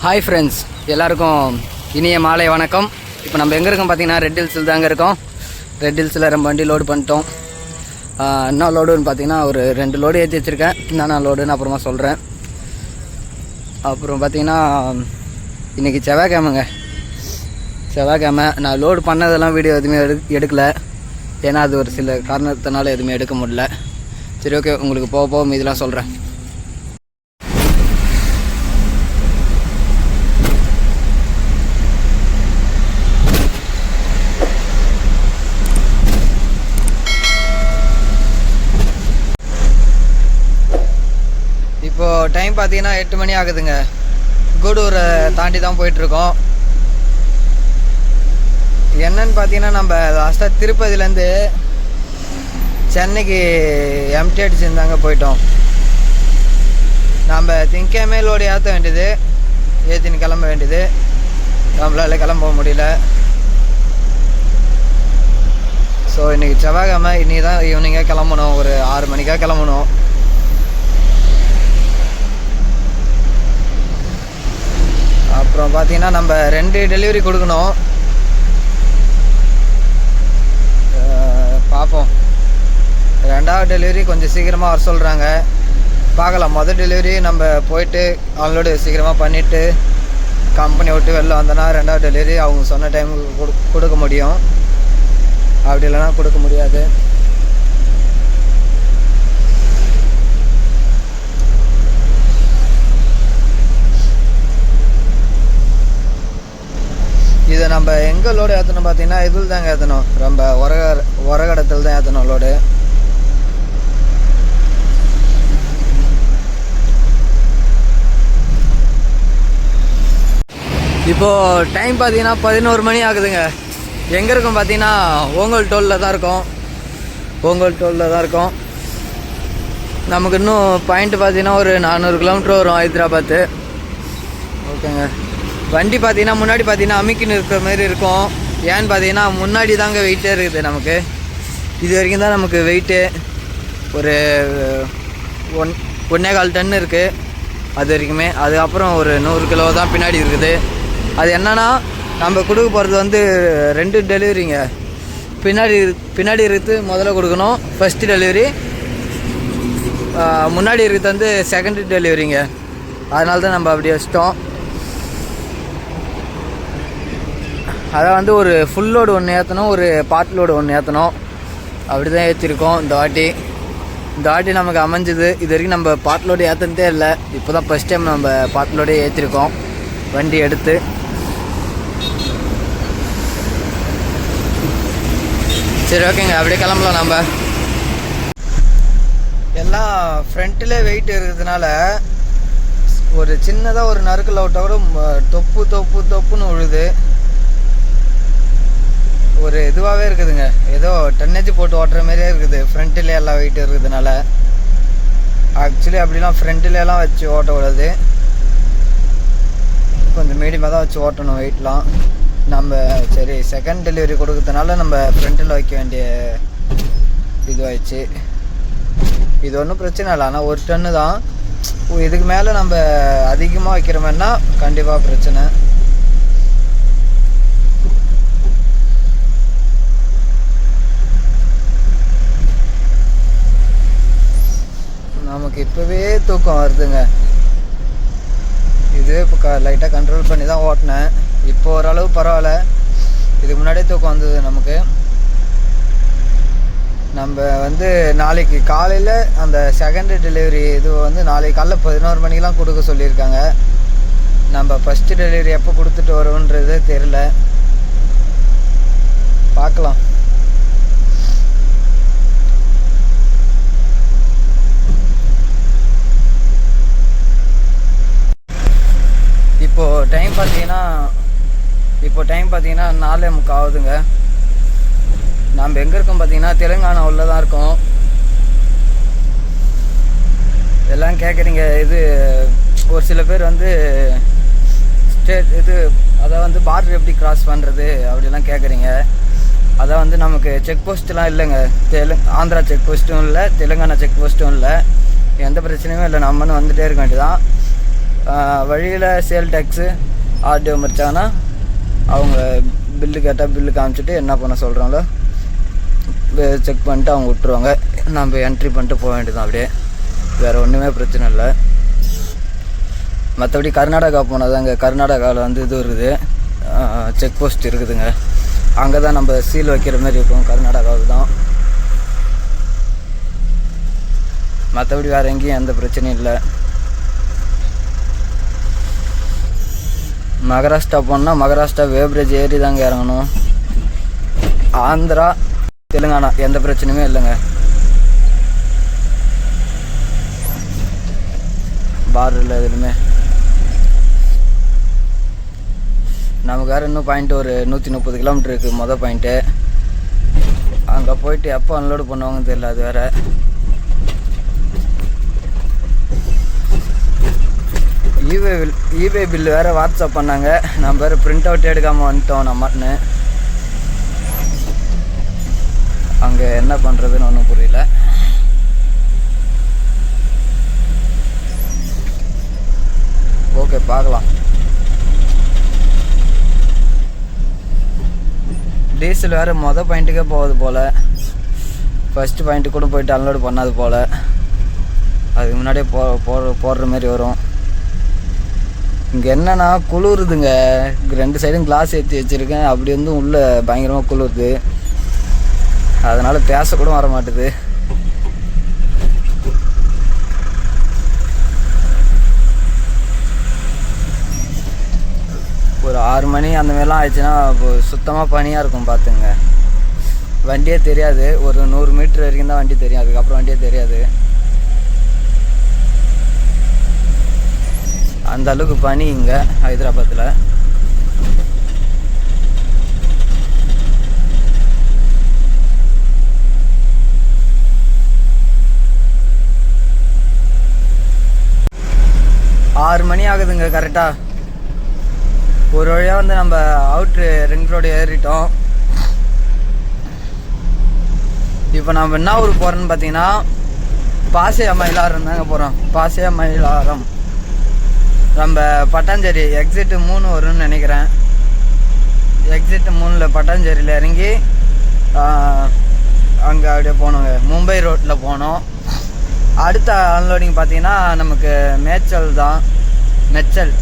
Hi friends, எல்லாருக்கும் இனிய மாலை வணக்கம். இப்போ நம்ம எங்கே இருக்கோம் பார்த்தீங்கன்னா ரெட் ஹில்ஸில் தாங்க இருக்கோம். ரெட் ஹில்ஸில் ரொம்ப வண்டி லோடு பண்ணிட்டோம். என்ன லோடுன்னு பார்த்தீங்கன்னா ஒரு 2 லோடு ஏற்றி வச்சுருக்கேன். என்னென்ன லோடுன்னு அப்புறமா சொல்கிறேன். அப்புறம் பார்த்தீங்கன்னா இன்றைக்கி செவ்வாய்க்கிழமைங்க. செவ்வாய்க்கிழமை நான் லோடு பண்ணதெல்லாம் வீடியோ எதுவுமே எடுக்கலை. ஏன்னா அது ஒரு சில காரணத்தினால எதுவுமே எடுக்க முடியல. சரி, ஓகே, உங்களுக்கு போக போக மீதெல்லாம் சொல்கிறேன். இப்போது டைம் பார்த்தீங்கன்னா 8 மணி ஆகுதுங்க. கூடூரை தாண்டி தான் போயிட்டுருக்கோம். என்னன்னு பார்த்தீங்கன்னா நம்ம லாஸ்ட்டாக திருப்பதிலேருந்து சென்னைக்கு எம்டி அடிச்சுருந்தாங்க போயிட்டோம். நம்ம திங்கமே லோடு ஏற்ற வேண்டியது, ஏற்றின்னு கிளம்ப வேண்டியது. நம்மளால கிளம்ப முடியல. ஸோ இன்றைக்கி செவ்வாய்க்கிழமை. இன்றைக்கி தான் ஈவினிங்காக கிளம்பணும். ஒரு 6 மணிக்காக கிளம்பணும். அப்புறம் பார்த்தீங்கன்னா நம்ம 2 டெலிவரி கொடுக்கணும். பார்ப்போம். 2வது டெலிவரி கொஞ்சம் சீக்கிரமாக வர சொல்கிறாங்க. பார்க்கலாம். மொதல் டெலிவரி நம்ம போயிட்டு அவங்களோட சீக்கிரமாக பண்ணிவிட்டு கம்பெனி விட்டு வெளில வந்தோன்னா 2வது டெலிவரி அவங்க சொன்ன டைமுக்கு கொடுக்க முடியும். அப்படி இல்லைன்னா கொடுக்க முடியாது. இதை நம்ம எங்கே லோடு ஏற்றணும் பார்த்தீங்கன்னா இதில் தாங்க ஏற்றணும். ரொம்ப உரகடத்தில் தான் ஏற்றணும் லோடு. இப்போது டைம் பார்த்தீங்கன்னா 11 மணி ஆகுதுங்க. எங்கே இருக்கும் பார்த்தீங்கன்னா ஓங்கல் டோலில் தான் இருக்கோம். ஓங்கல் டோலில் தான் இருக்கோம். நமக்கு இன்னும் பாயிண்ட் பார்த்தீங்கன்னா ஒரு 400 கிலோமீட்டர் வரும் ஹைதராபாத்து. ஓகேங்க. வண்டி பார்த்தீங்கன்னா முன்னாடி பார்த்தீங்கன்னா அமிக்கின்னு இருக்கிற மாதிரி இருக்கும். ஏன்னு பார்த்தீங்கன்னா முன்னாடி தாங்க வெயிட்டே இருக்குது நமக்கு. இது வரைக்கும் தான் நமக்கு வெயிட்டு ஒரு 1.25 டன் இருக்குது அது வரைக்குமே. அதுக்கப்புறம் ஒரு 100 கிலோ தான் பின்னாடி இருக்குது. அது என்னன்னா நம்ம கொடுக்க போகிறது வந்து 2 டெலிவரிங்க. பின்னாடி இருக்கிறது முதல்ல கொடுக்கணும், ஃபஸ்ட்டு டெலிவரி. முன்னாடி இருக்கிறது வந்து செகண்ட் டெலிவரிங்க. அதனால தான் நம்ம அப்படி வச்சிட்டோம். அதை வந்து ஒரு ஃபுல் லோடு ஒன்று ஏற்றணும், ஒரு பார்ட் லோடு ஒன்று ஏற்றணும். அப்படி தான் ஏற்றிருக்கோம் இந்த வாட்டி நமக்கு அமைஞ்சுது. இது வரைக்கும் நம்ம பார்ட் லோடு ஏற்றினதே இல்லை. இப்போ தான் ஃபஸ்ட் டைம் நம்ம பார்ட் லோடே ஏற்றிருக்கோம் வண்டி எடுத்து. சரி, ஓகேங்க, அப்படியே கிளம்பலாம். நம்ம எல்லாம் ஃப்ரண்ட்டில் வெயிட் இருக்கிறதுனால ஒரு சின்னதாக ஒரு நறுக்கில் விட்டால் கூட தொப்புன்னு விழுது. ஒரு இதுவாகவே இருக்குதுங்க. ஏதோ டன்னேஜ் போட்டு ஓட்டுற மாதிரியே இருக்குது ஃப்ரண்ட்டில் எல்லாம் வெயிட் இருக்கிறதுனால. ஆக்சுவலி அப்படிலாம் ஃப்ரண்ட்டிலலாம் வச்சு ஓட்டக்கூடாது. கொஞ்சம் மீடியமாக தான் வச்சு ஓட்டணும் வெயிட்லாம். நம்ம சரி செகண்ட் டெலிவரி கொடுக்கறதுனால நம்ம ஃப்ரண்ட்டில் வைக்க வேண்டிய இதுவாகிடுச்சு. இது ஒன்றும் பிரச்சனை இல்லை. ஆனால் 1 டன்னு தான். இதுக்கு மேலே நம்ம அதிகமாக வைக்கிற மாதிரினா கண்டிப்பாக பிரச்சனை. நமக்கு இப்போவே தூக்கம் வருதுங்க. இது இப்போ லைட்டாக கண்ட்ரோல் பண்ணி தான் ஓட்டினேன். இப்போ ஓரளவு பரவாயில்ல. இதுக்கு முன்னாடியே தூக்கம் வந்தது நமக்கு. நம்ம வந்து நாளைக்கு காலையில் அந்த செகண்ட் டெலிவரி இது வந்து நாளைக்கு காலைல 11 மணிக்கெலாம் கொடுக்க சொல்லியிருக்காங்க. நம்ம ஃபஸ்ட்டு டெலிவரி எப்போ கொடுத்துட்டு வரோன்றது தெரில. பார்க்கலாம். இப்போது டைம் பார்த்தீங்கன்னா 4:45 ஆகுதுங்க. நம்ம எங்கே இருக்கோம் பார்த்தீங்கன்னா தெலுங்கானா உள்ள தான் இருக்கோம். எல்லாம் கேட்குறீங்க, இது ஒரு சில பேர் வந்து ஸ்டேட் இது அதை வந்து பார்டர் எப்படி கிராஸ் பண்ணுறது அப்படிலாம் கேட்குறீங்க. அதை வந்து நமக்கு செக் போஸ்ட்லாம் இல்லைங்க. ஆந்திரா செக் போஸ்ட்டும் இல்லை, தெலுங்கானா செக் போஸ்ட்டும் இல்லை. எந்த பிரச்சனையுமே இல்லை. நம்மன்னு வந்துகிட்டே இருக்க வேண்டியதான். வழியில் சேல் டேக்ஸு ஆர்டிஓ மறிச்சாங்கன்னா அவங்க பில்லு கேட்டால் பில்லு காமிச்சிட்டு என்ன பண்ண சொல்கிறாங்களோ செக் பண்ணிட்டு அவங்க விட்ருவாங்க. நம்ம என்ட்ரி பண்ணிட்டு போக வேண்டியதான். அப்படியே வேறு ஒன்றுமே பிரச்சனை இல்லை. மற்றபடி கர்நாடகா போனதாங்க. கர்நாடகாவில் வந்து இது இருக்குது, செக் போஸ்ட் இருக்குதுங்க. அங்கே தான் நம்ம சீல் வைக்கிற மாதிரி இருக்கும். கர்நாடகாவில் தான். மற்றபடி வேறு எங்கேயும் எந்த பிரச்சனையும் இல்லை. மகாராஷ்டிரா போனால் மகாராஷ்டிரா வேவ்ரேஜ் ஏறி தாங்க இறங்கணும். ஆந்திரா தெலுங்கானா எந்த பிரச்சனையுமே இல்லைங்க. பார்டரில் எதுலுமே நமக்கு வேறு இன்னும் பாயிண்ட் ஒரு 130 கிலோமீட்டர் இருக்குது. மொதல் பாயிண்ட்டு அங்கே போயிட்டு எப்போ அன்லோடு பண்ணுவாங்கன்னு தெரியல. அது வேறு இபே பில்லு வேறு வாட்ஸ்அப் பண்ணாங்க. நம்ம வேறு பிரிண்ட் அவுட் எடுக்காமல் வந்துட்டோம் நம்மன்னு. அங்கே என்ன பண்ணுறதுன்னு ஒன்றும் புரியல. ஓகே, பார்க்கலாம். டீசல் வேறு மொதல் பாயிண்ட்டுக்கே போகுது போல். ஃபஸ்ட்டு பாயிண்ட்டு கூட போயிட்டு அன்லோடு பண்ணாது போல். அதுக்கு முன்னாடியே போடுற மாதிரி வரும். இங்கே என்னன்னா குளிருதுங்க. 2 சைடும் கிளாஸ் ஏற்றி வச்சுருக்கேன். அப்படி வந்து உள்ளே பயங்கரமாக குளிருது. அதனால் பேசக்கூட வர மாட்டுது. ஒரு 6 மணி அந்த மாதிரிலாம் ஆயிடுச்சுன்னா சுத்தமாக பனியாக இருக்கும். பார்த்துங்க, வண்டியே தெரியாது. ஒரு 100 மீட்ரு வரைக்கும் தான் வண்டி தெரியும். அதுக்கப்புறம் வண்டியே தெரியாது. அந்த அளவுக்கு பனி இங்கே ஹைதராபாத்தில். ஆறு மணி ஆகுதுங்க கரெக்டாக. ஒரு வழியாக வந்து நம்ம அவுட்ரு ரிங் ரோடு ஏறிட்டோம். இப்போ நம்ம என்ன ஊருக்கு போகிறோன்னு பார்த்தீங்கன்னா பாசையா மயிலாரம் தாங்க போகிறோம். பாசையா மயிலாரம் நம்ம பட்டாஞ்சேரி எக்ஸிட்டு 3 வரும்னு நினைக்கிறேன். எக்ஸிட்டு 3ல் பட்டாஞ்சேரியில் இறங்கி அங்கே அப்படியே போனோங்க. மும்பை ரோட்டில் போனோம். அடுத்த அன்லோடிங் பார்த்தீங்கன்னா நமக்கு மேச்சல் தான். மெச்சல்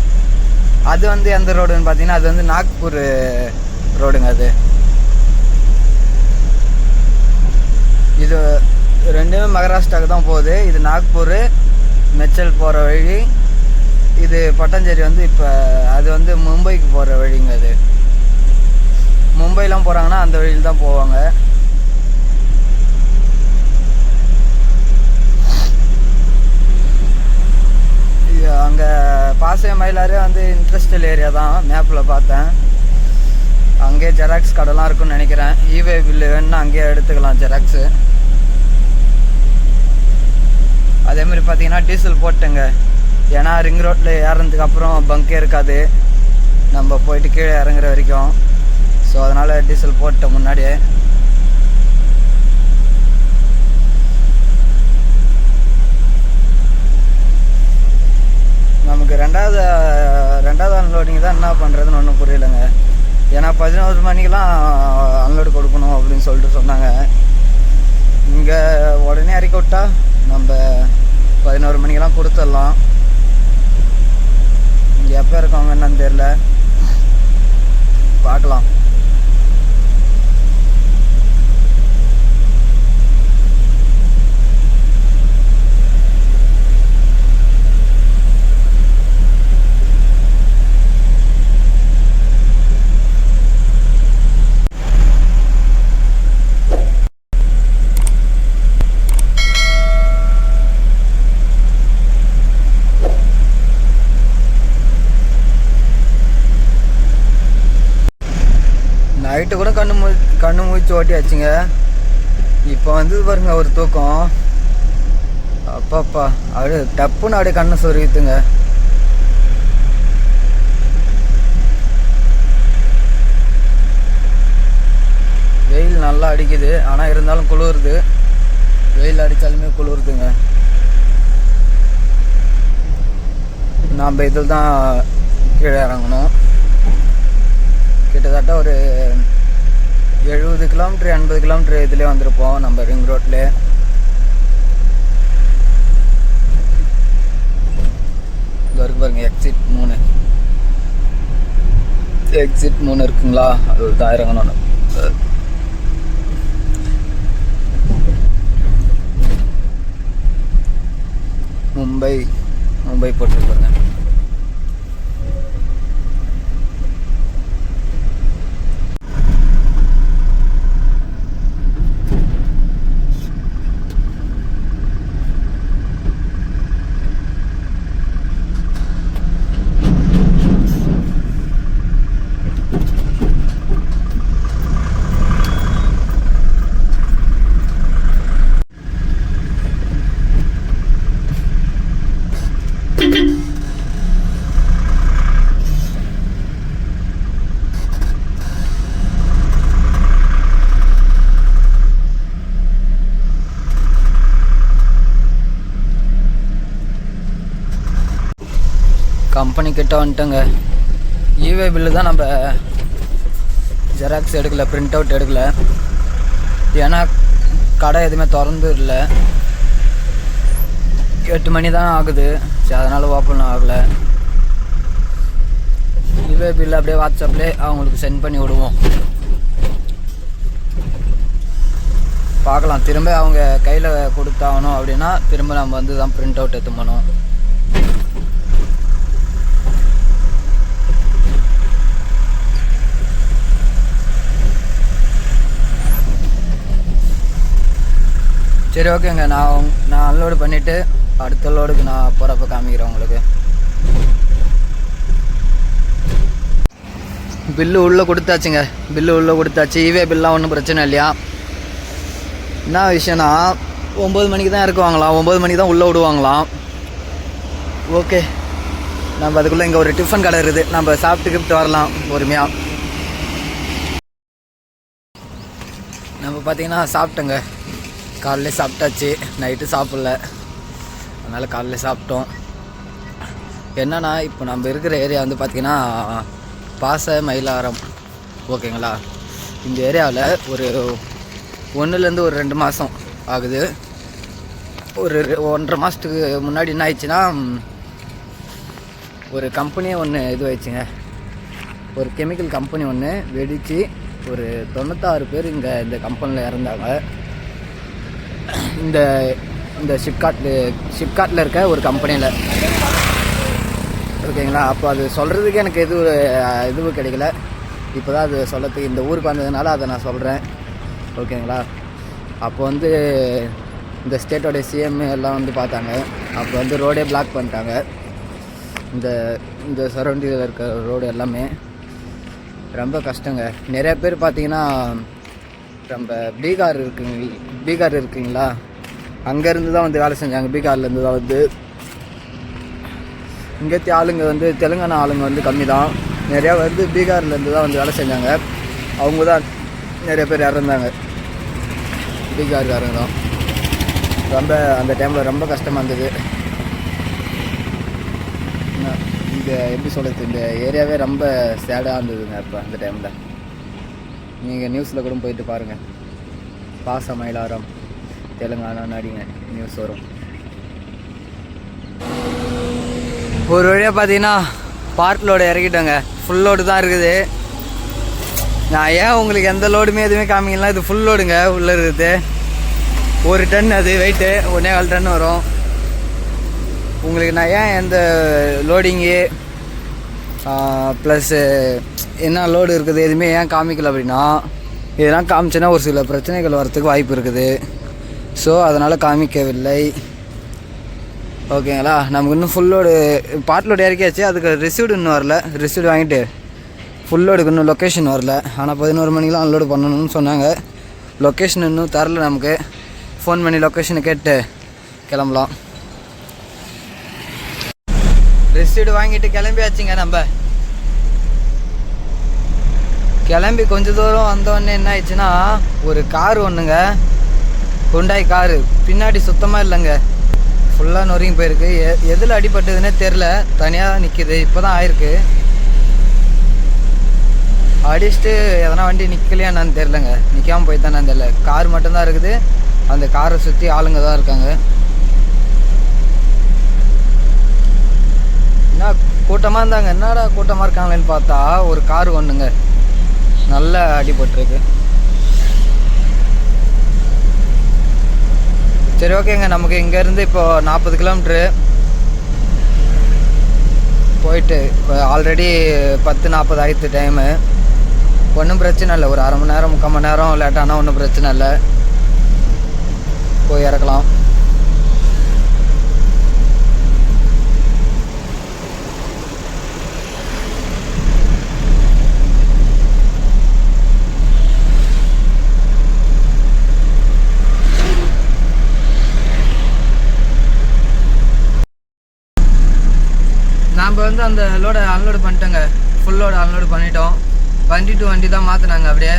அது வந்து எந்த ரோடுன்னு பார்த்தீங்கன்னா அது வந்து நாக்பூர் ரோடுங்க. அது இது ரெண்டுமே மகாராஷ்டிராவுக்கு தான் போகுது. இது நாக்பூர் மெச்சல் போகிற வழி. இது பட்டாஞ்சேரி வந்து இப்போ அது வந்து மும்பைக்கு போகிற வழிங்க. அது மும்பைலாம் போகிறாங்கன்னா அந்த வழியில் தான் போவாங்க. அங்கே பாசையா மயிலாரே வந்து இண்டஸ்ட்ரியல் ஏரியா தான். மேப்பில் பார்த்தேன். அங்கேயே ஜெராக்ஸ் கடைலாம் இருக்குன்னு நினைக்கிறேன். இவே பில்லு வேணுன்னா அங்கேயே எடுத்துக்கலாம் ஜெராக்ஸு. அதேமாதிரி பார்த்தீங்கன்னா டீசல் போட்டுங்க. ஏன்னா ரிங் ரோட்டில் ஏறதுக்கு அப்புறம் பங்கே இருக்காது நம்ம போயிட்டு கீழே இறங்குற வரைக்கும். ஸோ அதனால் டீசல் போட்டேன் முன்னாடியே. நமக்கு ரெண்டாவது அன்லோடிங் தான் என்ன பண்ணுறதுன்னு ஒன்றும் புரியலைங்க. ஏன்னா 11 மணிக்கெலாம் அன்லோடு கொடுக்கணும் அப்படின்னு சொல்லிட்டு சொன்னாங்க. இங்கே உடனே இறக்கி விட்டா நம்ம 11 மணிக்கெலாம் கொடுத்துடலாம். இங்கே எப்போ இருக்கவங்க என்னன்னு தெரியல, பார்க்கலாம். நைட்டு கூட கண்ணு மூச்சு ஓட்டியாச்சுங்க. இப்போ வந்து பாருங்க ஒரு தூக்கம். அப்பாப்பா அப்படியே டப்புன்னு அப்படியே கண்ணை சொருகித்துங்க. வெயில் நல்லா அடிக்குது. ஆனால் இருந்தாலும் குளிருது. வெயில் அடித்தாலுமே குளிருதுங்க. நாம் இதில் தான் கீழே இறங்கணும். கிட்டத்தட்ட ஒரு 70 கிலோமீட்டர் 80 கிலோமீட்டர் இதுலேயே வந்திருப்போம் நம்ம ரிங் ரோட்லேயே. இது வரைக்கும் பாருங்கள் எக்ஸிட் 3 இருக்குங்களா, அது தான் இறங்கணும். மும்பை போட்டுருப்பாங்க. கம்பெனி கிட்ட வந்துட்டோங்க. இவே பில்லு தான் நம்ம ஜெராக்ஸ் எடுக்கல, பிரிண்ட் அவுட் எடுக்கல. ஏன்னா கடை எதுவுமே திறந்து இல்லை, 8 மணி தான் ஆகுது. சரி, அதனால் ஓப்பன் ஆகலை. இவே பில்லு அப்படியே வாட்ஸ்அப்லேயே அவங்களுக்கு சென்ட் பண்ணி விடுவோம். பார்க்கலாம், திரும்ப அவங்க கையில் கொடுத்தாகணும் அப்படின்னா திரும்ப நம்ம வந்து தான் பிரிண்ட் அவுட் எடுத்து போகணும். சரி, ஓகேங்க. நான் அன்லோடு பண்ணிவிட்டு அடுத்த லோடுக்கு நான் போகிறப்ப காமிக்கிறேன் உங்களுக்கு. பில்லு உள்ளே கொடுத்தாச்சுங்க. இவே பில்லாம் ஒன்றும் பிரச்சனை இல்லையா. என்ன விஷயம்னா 9 மணிக்கு தான் இறக்குவாங்களாம், 9 மணிக்கு தான் உள்ளே விடுவாங்களாம். ஓகே, நம்ம அதுக்குள்ளே இங்கே ஒரு டிஃபன் கடை இருக்குது, நம்ம சாப்பிட்டு வரலாம் பொறுமையாக. நம்ம பார்த்தீங்கன்னா சாப்பிட்டோங்க. காலையிலே சாப்பிட்டாச்சு, நைட்டு சாப்பிட்ல, அதனால் காலையில் சாப்பிட்டோம். என்னன்னா இப்போ நம்ம இருக்கிற ஏரியா வந்து பார்த்திங்கன்னா பாச மயிலாரம், ஓகேங்களா. இந்த ஏரியாவில் ஒரு 1லேருந்து ஒரு 2 மாதம் ஆகுது. ஒரு 1.5 மாதத்துக்கு முன்னாடி என்ன ஆயிடுச்சுன்னா, ஒரு கம்பெனியே ஒன்று ஆயிடுச்சுங்க. ஒரு கெமிக்கல் கம்பெனி ஒன்று வெடித்து ஒரு 96 பேர் இந்த கம்பெனியில் இறந்தாங்க. இந்த ஷிப்காட்டில் இருக்க ஒரு கம்பெனியில், ஓகேங்களா. அப்போ அது சொல்கிறதுக்கு எனக்கு எதுவும் கிடைக்கல. இப்போ தான் அது சொல்லத்துக்கு இந்த ஊருக்கு வந்ததுனால அதை நான் சொல்கிறேன், ஓகேங்களா. அப்போ வந்து இந்த ஸ்டேட்டோடைய சிஎம் எல்லாம் வந்து பார்த்தாங்க. அப்போ வந்து ரோடே பிளாக் பண்ணிட்டாங்க. இந்த சரௌண்டிங்கில் இருக்க ரோடு எல்லாமே ரொம்ப கஷ்டங்க. நிறைய பேர் பார்த்தீங்கன்னா நம்ம பீகார் இருக்குங்களா, அங்கேருந்து தான் வந்து வேலை செஞ்சாங்க. பீகார்லேருந்து தான் வந்து. இங்கேத்தி ஆளுங்க வந்து தெலுங்கானா ஆளுங்க வந்து கம்மி தான். நிறையா வந்து பீகார்லேருந்து தான் வந்து வேலை செஞ்சாங்க. அவங்க தான் நிறைய பேர் இறந்தாங்க, பீகார்காரங்க தான். ரொம்ப அந்த டைமில் ரொம்ப கஷ்டமாக இருந்தது. இந்த எப்படி சொல்கிறது, இந்த ஏரியாவே ரொம்ப சேடாக இருந்ததுங்க இப்போ அந்த டைமில். நீங்கள் நியூஸில் கூட போயிட்டு பாருங்கள், பாச மயிலாரம் தெலுங்கானான்னு அடிங்க, நியூஸ் வரும். ஒரு வழியாக பார்த்தீங்கன்னா பார்ட் லோடு இறக்கிட்டோங்க. ஃபுல் லோடு தான் இருக்குது. நான் ஏன் உங்களுக்கு எந்த லோடுமே எதுவுமே காமிக்கலாம், இது ஃபுல் லோடுங்க. உள்ளே இருக்குது 1 டன், அது வெயிட்டு 1.25 டன் வரும். உங்களுக்கு நான் ஏன் எந்த லோடிங்கு ப்ளஸ்ஸு என்ன லோடு இருக்குது எதுவுமே ஏன் காமிக்கல அப்படின்னா, இதெல்லாம் காமிச்சேன்னா ஒரு சில பிரச்சனைகள் வரத்துக்கு வாய்ப்பு இருக்குது. ஸோ அதனால் காமிக்கவில்லை, ஓகேங்களா. நமக்கு இன்னும் ஃபுல் லோடு பார்ட் லோடு இறக்கியாச்சு. அதுக்கு ரிசீவ்டு இன்னும் வரல. ரிசீவ்டு வாங்கிட்டு ஃபுல் லோடுக்கு இன்னும் லொக்கேஷன் வரல. ஆனால் 11 மணிக்கெலாம் அன்லோடு பண்ணணும்னு சொன்னாங்க. லொக்கேஷன் இன்னும் தரல நமக்கு. ஃபோன் பண்ணி லொக்கேஷனை கேட்டு கிளம்பலாம். ரிசீவ்டு வாங்கிட்டு கிளம்பியாச்சுங்க. நம்ம கிளம்பி கொஞ்சம் தூரம் வந்தோடனே என்ன ஆயிடுச்சுன்னா, ஒரு கார் ஒன்றுங்க, ஹுண்டாய் காரு, பின்னாடி சுத்தமாக இல்லைங்க, ஃபுல்லாக நொறுங்கி போயிருக்கு. எதில் அடிபட்டதுன்னே தெரில, தனியாக நிற்கிது. இப்போ தான் ஆயிருக்கு. அடிச்சுட்டு எதனா வண்டி நிற்கலையா என்னன்னு தெரிலங்க, நிற்காமல் போய் தானே தெரில. கார் மட்டும்தான் இருக்குது, அந்த காரை சுற்றி ஆளுங்க தான் இருக்காங்க. என்ன கூட்டமாக இருந்தாங்க, என்னடா கூட்டமாக இருக்காங்களேன்னு பார்த்தா ஒரு கார் ஒன்றுங்க நல்ல அடிபட்டிருக்கு. சரி ஓகேங்க, நமக்கு இங்கேருந்து இப்போது 40 கிலோமீட்ரு போயிட்டு இப்போ ஆல்ரெடி 10:40 ஆகிடுது டைமு. ஒன்றும் பிரச்சனை இல்லை, ஒரு அரை மணி நேரம் 3/4 மணி நேரம் லேட்டானா ஒன்றும் பிரச்சனை இல்லை, போய் இறக்கலாம். நாம் வந்து அந்த லோடை அன்லோடு பண்ணிட்டோங்க, ஃபுல் லோடு அன்லோடு பண்ணிட்டோம். வண்டி டு வண்டி தான் மாற்றினாங்க, அப்படியே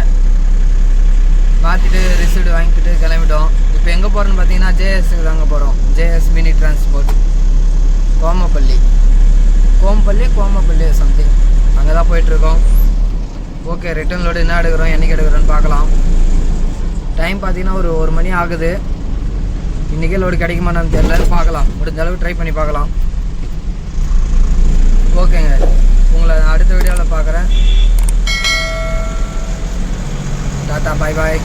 மாற்றிட்டு ரிசீவ்டு வாங்கிக்கிட்டு கிளம்பிட்டோம். இப்போ எங்கே போகிறோன்னு பார்த்தீங்கன்னா ஜேஎஸ்க்கு தாங்க போகிறோம். ஜேஎஸ் மினி டிரான்ஸ்போர்ட், கோமப்பள்ளி சம்திங், அங்கே தான் போயிட்டுருக்கோம். ஓகே, ரிட்டன் லோடு என்ன எடுக்கிறோம் என்றைக்கு எடுக்கிறோன்னு பார்க்கலாம். டைம் பார்த்தீங்கன்னா ஒரு 1 மணி ஆகுது. இன்றைக்கே லோடு கிடைக்குமான்னு தெரியல, பார்க்கலாம். முடிஞ்ச அளவு ட்ரை பண்ணி பார்க்கலாம். ஓகேங்க, உங்களை அடுத்த வீடியோவில் பார்க்குறேன். டாட்டா, பாய் பாய்.